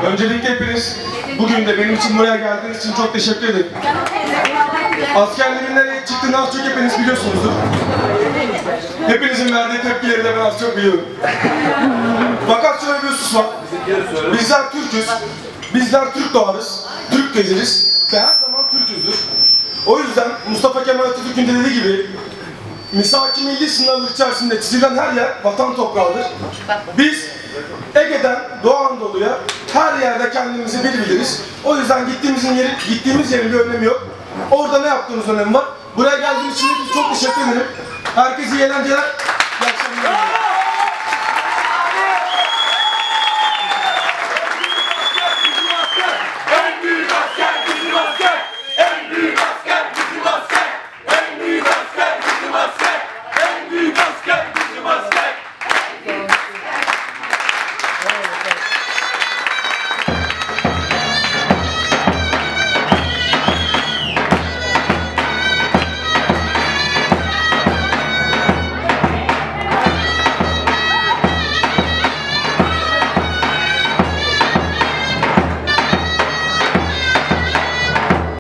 Öncelikle hepiniz bugün de benim için buraya geldiğiniz için çok teşekkür ederim. Askerliğimin nereye çıktığını az çok hepiniz biliyorsunuzdur. Hepinizin verdiği tepkileri de ben az çok biliyorum. Fakat şöyle bir husus var. Bizler Türk'üz. Bizler Türk doğarız. Türk gezeriz. Ve her zaman Türk'üzdür. O yüzden Mustafa Kemal Atatürk'ün dediği gibi misak-ı milli sınırları içerisinde çizilen her yer vatan toprağıdır. Biz Ege'den Doğu Anadolu'ya her yerde kendimizi biliriz. O yüzden gittiğimiz yerin bir önemi yok. Orada ne yaptığımız önemi var. Buraya geldiğiniz için çok teşekkür ederim. Herkese iyi eğlenceler. İyi akşamlar.